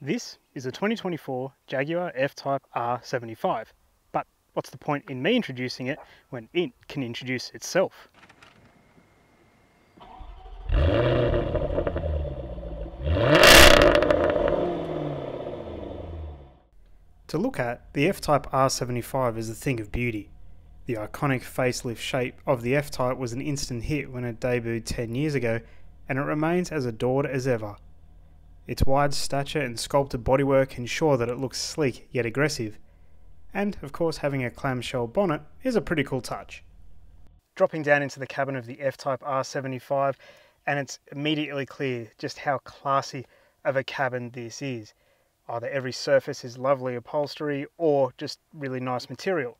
This is a 2024 Jaguar F-TYPE R75, but what's the point in me introducing it when it can introduce itself? To look at, the F-TYPE R75 is a thing of beauty. The iconic facelift shape of the F-Type was an instant hit when it debuted 10 years ago, and it remains as adored as ever. Its wide stature and sculpted bodywork ensure that it looks sleek yet aggressive. And, of course, having a clamshell bonnet is a pretty cool touch. Dropping down into the cabin of the F-Type R75, and it's immediately clear just how classy of a cabin this is. Either every surface is lovely upholstery or just really nice material.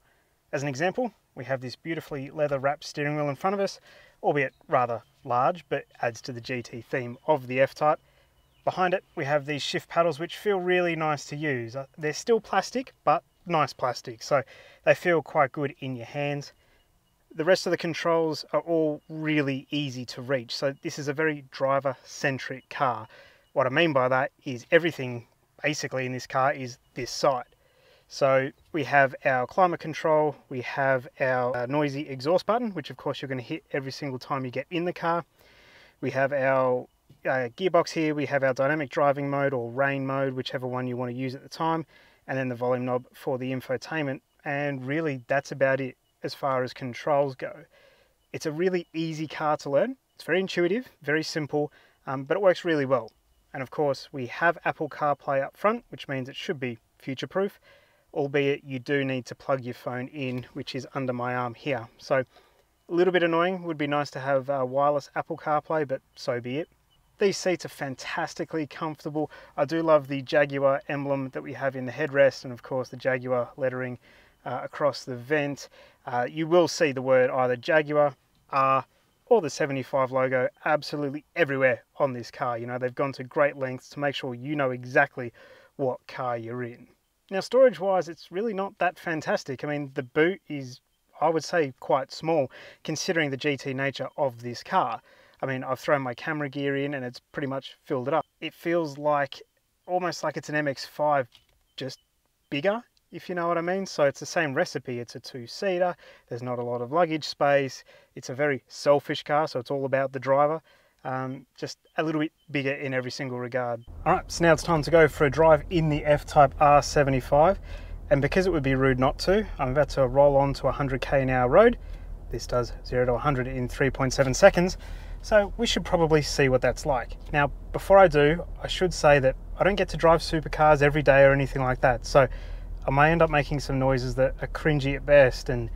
As an example, we have this beautifully leather-wrapped steering wheel in front of us, albeit rather large, but adds to the GT theme of the F-Type. Behind it, we have these shift paddles which feel really nice to use. They're still plastic, but nice plastic, so they feel quite good in your hands. The rest of the controls are all really easy to reach, so this is a very driver-centric car. What I mean by that is everything basically in this car is this side. So we have our climate control, we have our noisy exhaust button, which of course you're going to hit every single time you get in the car. We have our gearbox here, we have our dynamic driving mode or rain mode, whichever one you want to use at the time, and then the volume knob for the infotainment, and really that's about it as far as controls go. It's a really easy car to learn. It's very intuitive, very simple, but it works really well. And of course we have Apple CarPlay up front, which means it should be future-proof, albeit you do need to plug your phone in, which is under my arm here. So a little bit annoying, would be nice to have wireless Apple CarPlay, but so be it. These seats are fantastically comfortable. I do love the Jaguar emblem that we have in the headrest, and of course the Jaguar lettering across the vent. You will see the word either Jaguar, R, or the 75 logo absolutely everywhere on this car. You know, they've gone to great lengths to make sure you know exactly what car you're in. Now, storage wise, it's really not that fantastic. I mean, the boot is, I would say, quite small considering the GT nature of this car. I mean, I've thrown my camera gear in and it's pretty much filled it up. It feels like, almost like it's an MX-5, just bigger, if you know what I mean. So it's the same recipe. It's a two-seater. There's not a lot of luggage space. It's a very selfish car, so it's all about the driver. Just a little bit bigger in every single regard. All right, so now it's time to go for a drive in the F-Type R75. And because it would be rude not to, I'm about to roll on to 100k an hour road. This does 0 to 100 in 3.7 seconds. So we should probably see what that's like. Now, before I do, I should say that I don't get to drive supercars every day or anything like that. So I may end up making some noises that are cringy at best and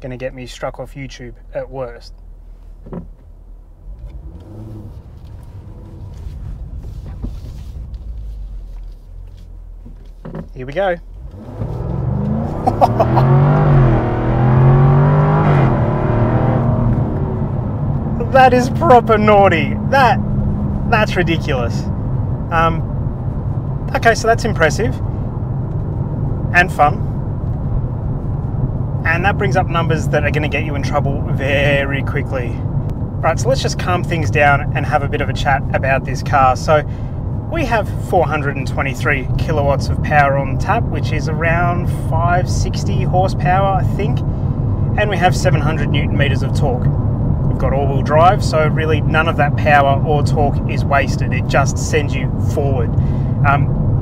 gonna get me struck off YouTube at worst. Here we go. That is proper naughty. That's ridiculous. Okay, so that's impressive and fun. And that brings up numbers that are going to get you in trouble very quickly. Right, so let's just calm things down and have a bit of a chat about this car. So we have 423 kilowatts of power on tap, which is around 560 horsepower, I think. And we have 700 Newton meters of torque. We've got all-wheel drive, so really none of that power or torque is wasted. It just sends you forward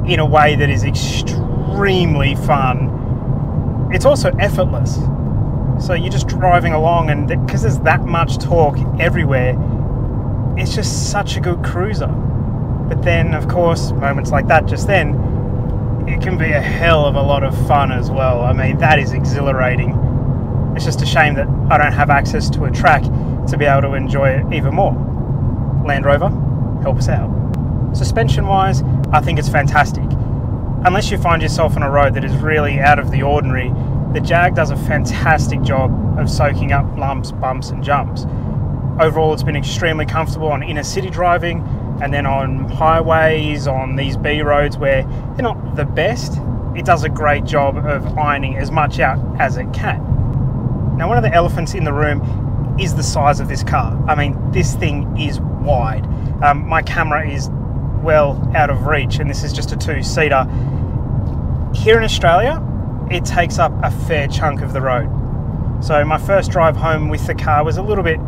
in a way that is extremely fun. It's also effortless. So you're just driving along, and because there's that much torque everywhere, it's just such a good cruiser. But then, of course, moments like that just then, it can be a hell of a lot of fun as well. I mean, that is exhilarating. It's just a shame that I don't have access to a track to be able to enjoy it even more. Land Rover, help us out. Suspension-wise, I think it's fantastic. Unless you find yourself on a road that is really out of the ordinary, the Jag does a fantastic job of soaking up lumps, bumps and jumps. Overall, it's been extremely comfortable on inner city driving, and then on highways, on these B roads where they're not the best, it does a great job of ironing as much out as it can. Now, one of the elephants in the room is the size of this car. I mean, this thing is wide. My camera is well out of reach, and this is just a two-seater. Here in Australia, it takes up a fair chunk of the road. So my first drive home with the car was a little bit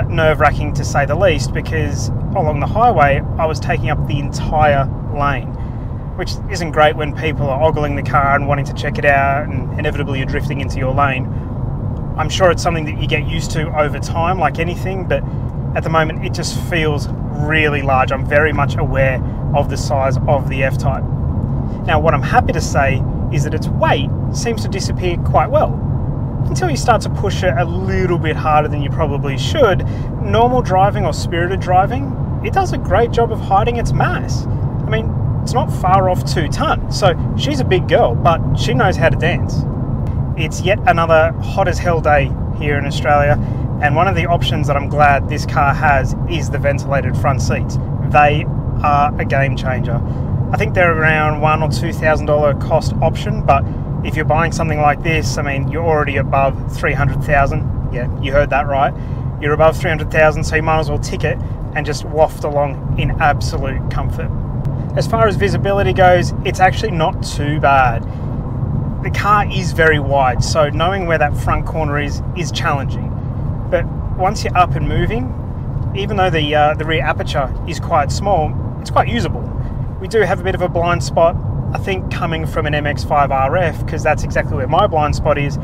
nerve-wracking, to say the least, because along the highway I was taking up the entire lane, which isn't great when people are ogling the car and wanting to check it out, and inevitably you're drifting into your lane. I'm sure it's something that you get used to over time, like anything, but at the moment it just feels really large. I'm very much aware of the size of the F-Type. Now, what I'm happy to say is that its weight seems to disappear quite well, until you start to push it a little bit harder than you probably should. Normal driving or spirited driving, it does a great job of hiding its mass. I mean, it's not far off 2 tons, so she's a big girl, but she knows how to dance. It's yet another hot as hell day here in Australia, and one of the options that I'm glad this car has is the ventilated front seats. They are a game changer. I think they're around $1,000 or $2,000 cost option, but if you're buying something like this, I mean, you're already above 300,000. Yeah, you heard that right. You're above 300,000, so you might as well tick it and just waft along in absolute comfort. As far as visibility goes, it's actually not too bad. The car is very wide, so knowing where that front corner is challenging. But once you're up and moving, even though the rear aperture is quite small, it's quite usable. We do have a bit of a blind spot, I think, coming from an MX-5 RF, because that's exactly where my blind spot is.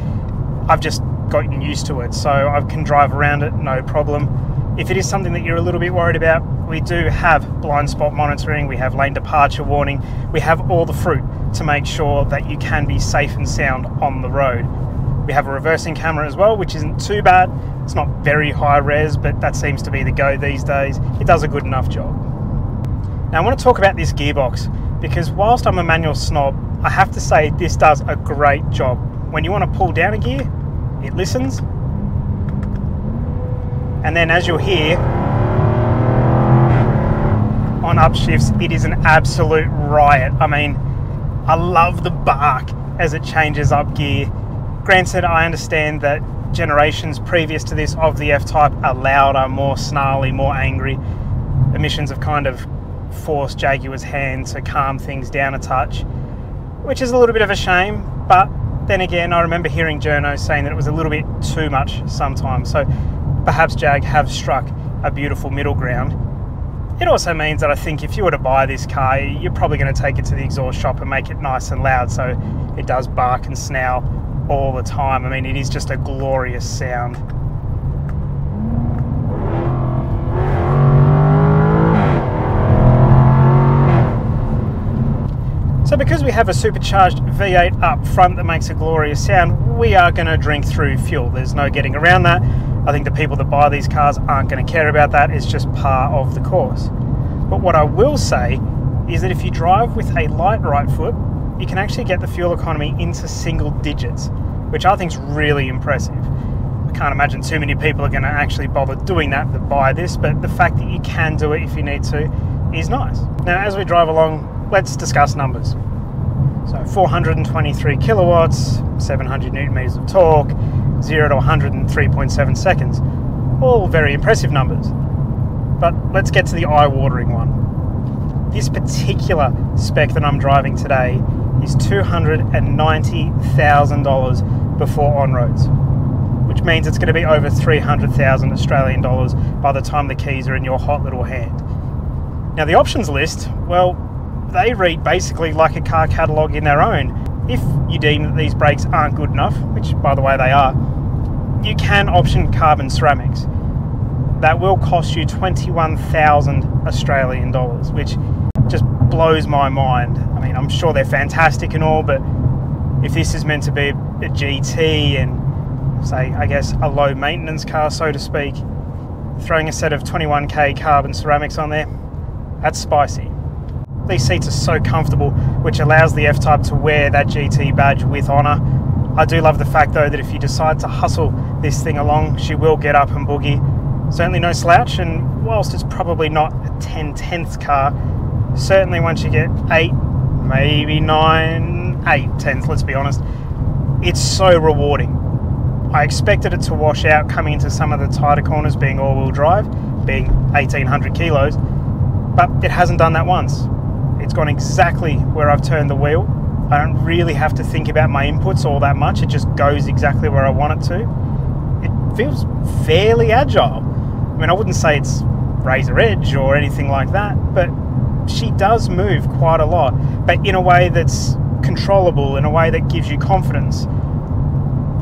I've just gotten used to it, so I can drive around it, no problem. If it is something that you're a little bit worried about, we do have blind spot monitoring, we have lane departure warning, we have all the fruit to make sure that you can be safe and sound on the road. We have a reversing camera as well, which isn't too bad. It's not very high res, but that seems to be the go these days. It does a good enough job. Now I want to talk about this gearbox, because whilst I'm a manual snob, I have to say this does a great job. When you want to pull down a gear, it listens, and then as you'll hear, on upshifts, it is an absolute riot. I mean, I love the bark as it changes up gear. Granted, I understand that generations previous to this of the F-Type are louder, more snarly, more angry. Emissions have kind of forced Jaguar's hand to calm things down a touch, which is a little bit of a shame, but then again, I remember hearing journos saying that it was a little bit too much sometimes, so perhaps Jag have struck a beautiful middle ground. It also means that I think if you were to buy this car, you're probably going to take it to the exhaust shop and make it nice and loud, so it does bark and snarl all the time. I mean, it is just a glorious sound. So because we have a supercharged V8 up front that makes a glorious sound, we are going to drink through fuel. There's no getting around that. I think the people that buy these cars aren't going to care about that. It's just par of the course. But what I will say is that if you drive with a light right foot, you can actually get the fuel economy into single digits, which I think is really impressive. I can't imagine too many people are going to actually bother doing that buy this, but the fact that you can do it if you need to is nice. Now, as we drive along, let's discuss numbers. So 423 kilowatts, 700 newton meters of torque, 0 to 100 in 3.7 seconds. All very impressive numbers. But let's get to the eye-watering one. This particular spec that I'm driving today is $290,000 before on-roads, which means it's going to be over 300,000 Australian dollars by the time the keys are in your hot little hand. Now the options list, well, they read basically like a car catalogue in their own. If you deem that these brakes aren't good enough, which by the way they are, you can option carbon ceramics. That will cost you 21,000 Australian dollars, which just blows my mind. I mean, I'm sure they're fantastic and all, but if this is meant to be a GT and say, I guess, a low maintenance car, so to speak, throwing a set of 21k carbon ceramics on there, that's spicy. These seats are so comfortable, which allows the F-Type to wear that GT badge with honour. I do love the fact though that if you decide to hustle this thing along, she will get up and boogie. Certainly no slouch, and whilst it's probably not a 10/10th car, certainly once you get 8, maybe 9, 8/10th, let's be honest, it's so rewarding. I expected it to wash out coming into some of the tighter corners being all-wheel drive, being 1,800 kilos, but it hasn't done that once. It's gone exactly where I've turned the wheel. I don't really have to think about my inputs all that much. It just goes exactly where I want it to. It feels fairly agile. I mean, I wouldn't say it's razor edge or anything like that, but she does move quite a lot, but in a way that's controllable, in a way that gives you confidence.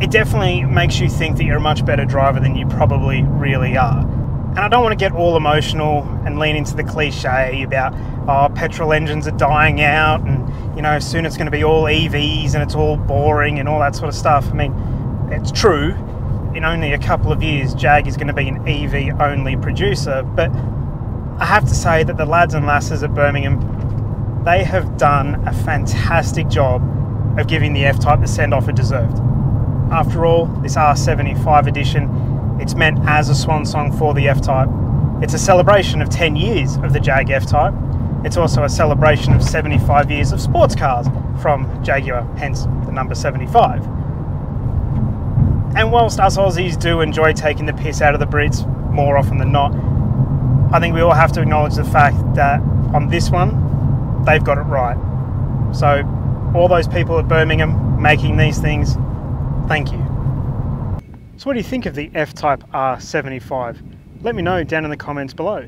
It definitely makes you think that you're a much better driver than you probably really are. And I don't want to get all emotional and lean into the cliche about, oh, petrol engines are dying out and, you know, soon it's going to be all EVs and it's all boring and all that sort of stuff. I mean, it's true. In only a couple of years, Jag is going to be an EV only producer, but I have to say that the lads and lasses at Birmingham, they have done a fantastic job of giving the F-Type the send-off it deserved. After all, this R75 edition, it's meant as a swan song for the F-Type. It's a celebration of 10 years of the Jag F-Type. It's also a celebration of 75 years of sports cars from Jaguar, hence the number 75. And whilst us Aussies do enjoy taking the piss out of the Brits more often than not, I think we all have to acknowledge the fact that on this one, they've got it right. So all those people at Birmingham making these things, thank you. So what do you think of the F-Type R75? Let me know down in the comments below.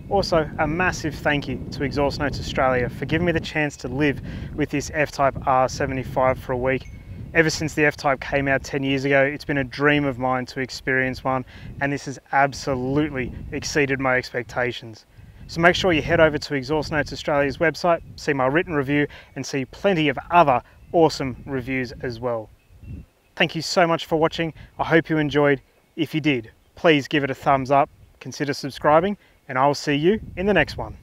Also, a massive thank you to Exhaust Notes Australia for giving me the chance to live with this F-Type R75 for a week. Ever since the F-Type came out 10 years ago, it's been a dream of mine to experience one, and this has absolutely exceeded my expectations. So make sure you head over to Exhaust Notes Australia's website, see my written review, and see plenty of other awesome reviews as well. Thank you so much for watching. I hope you enjoyed. If you did, please give it a thumbs up, consider subscribing, and I will see you in the next one.